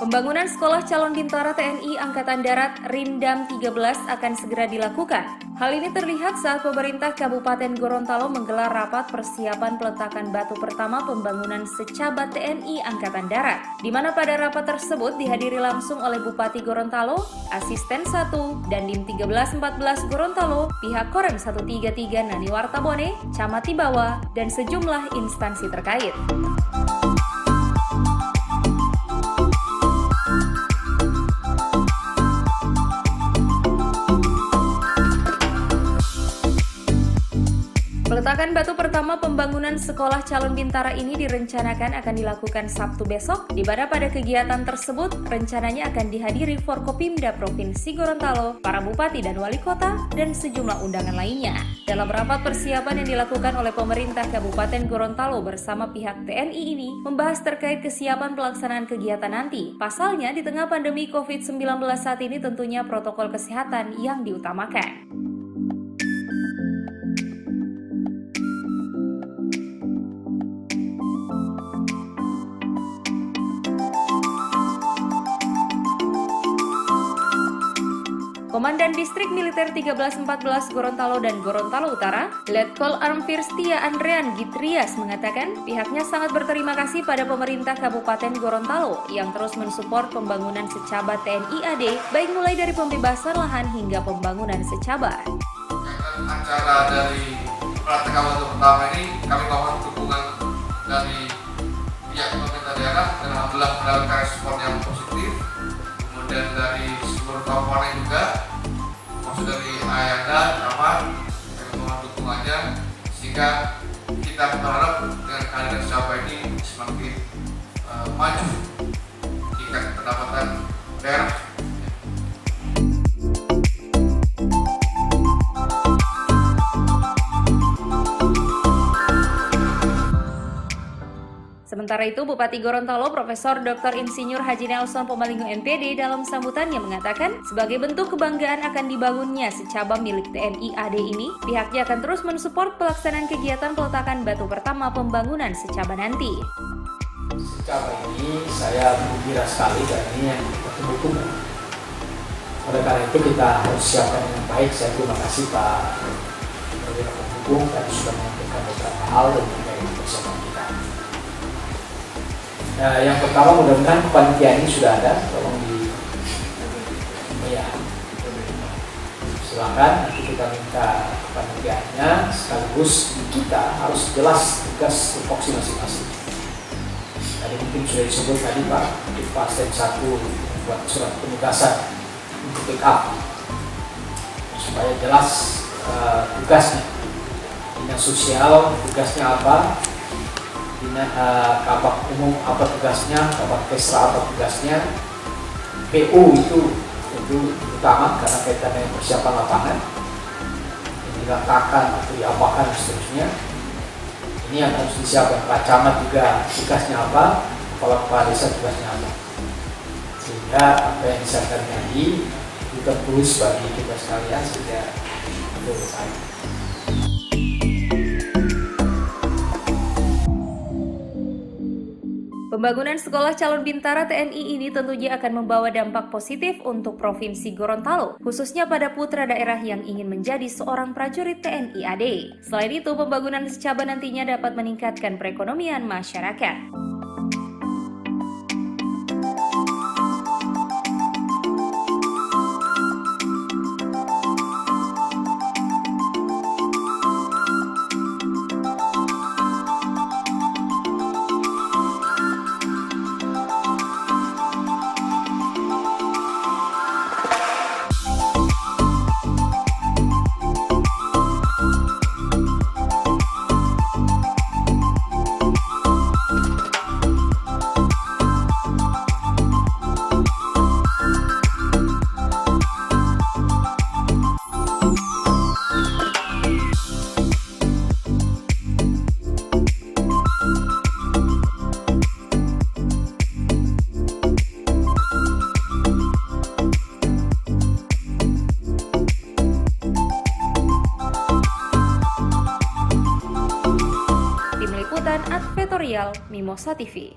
Pembangunan Sekolah Calon Bintara TNI Angkatan Darat Rindam 13 akan segera dilakukan. Hal ini terlihat saat pemerintah Kabupaten Gorontalo menggelar rapat persiapan peletakan batu pertama pembangunan Secabat TNI Angkatan Darat, di mana pada rapat tersebut dihadiri langsung oleh Bupati Gorontalo, Asisten 1, dan Dim 1314 Gorontalo, pihak Korem 133 Nani Wartabone, Camat Tibawa, dan sejumlah instansi terkait. Peletakan batu pertama pembangunan Sekolah Calon Bintara ini direncanakan akan dilakukan Sabtu besok, di mana pada kegiatan tersebut rencananya akan dihadiri Forkopimda Provinsi Gorontalo, para bupati dan wali kota, dan sejumlah undangan lainnya. Dalam rapat persiapan yang dilakukan oleh pemerintah Kabupaten Gorontalo bersama pihak TNI ini, membahas terkait kesiapan pelaksanaan kegiatan nanti. Pasalnya, di tengah pandemi COVID-19 saat ini tentunya protokol kesehatan yang diutamakan. Komandan Distrik Militer 1314 Gorontalo dan Gorontalo Utara, Letkol Armfir Setia Andrean Gitrias mengatakan pihaknya sangat berterima kasih pada pemerintah Kabupaten Gorontalo yang terus mensupport pembangunan Secabat TNI AD, baik mulai dari pembebasan lahan hingga pembangunan Secabat. Acara dari peletakan batu pertama ini kami mohon dukungan dari pihak pemerintah daerah dan alhamdulillah mendapatkan respon yang positif. Kemudian dari seluruh komponen juga, maksud dari Ayanda, Camat, kami mohon dukungannya sehingga kita berharap dengan kehadiran Secabat ini semakin maju tingkat pendapatan daerah. Sementara itu, Bupati Gorontalo Profesor Dr. Insinyur Haji Nelson Pomalingo MPD dalam sambutannya mengatakan, sebagai bentuk kebanggaan akan dibangunnya secabang milik TNI AD ini, pihaknya akan terus mensupport pelaksanaan kegiatan peletakan batu pertama pembangunan Secaba nanti. Secaba ini saya gembira sekali dan ini yang betul-betul. Oleh karena itu kita harus siapkan dengan baik. Saya terima kasih Pak Perwira Penghubung dan sudah menyampaikan beberapa hal dan juga persiapan kita. Yang pertama mudah-mudahan panitia ini sudah ada, tolong silakan nanti kita minta panitianya, sekaligus kita harus jelas tugas tupoksi masing-masing. Tadi mungkin sudah disebut tadi Pak, di Asisten 1 buat surat penugasan untuk backup supaya jelas tugasnya. Dinas sosial tugasnya apa? Kabak umum apa tugasnya, kabak kesra apa tugasnya, PU itu utama karena kaitannya persiapan lapangan yang diratakan atau diapakan dan seterusnya. Ini yang harus disiapkan. Pak Camat juga tugasnya apa, kepala desa tugasnya apa, sehingga apa yang disiapkan tadi kita tulis bagi kita sekalian sehingga itu baik. Pembangunan Sekolah Calon Bintara TNI ini tentunya akan membawa dampak positif untuk Provinsi Gorontalo, khususnya pada putra daerah yang ingin menjadi seorang prajurit TNI AD. Selain itu, pembangunan Secaba nantinya dapat meningkatkan perekonomian masyarakat. Advertorial Mimosa TV.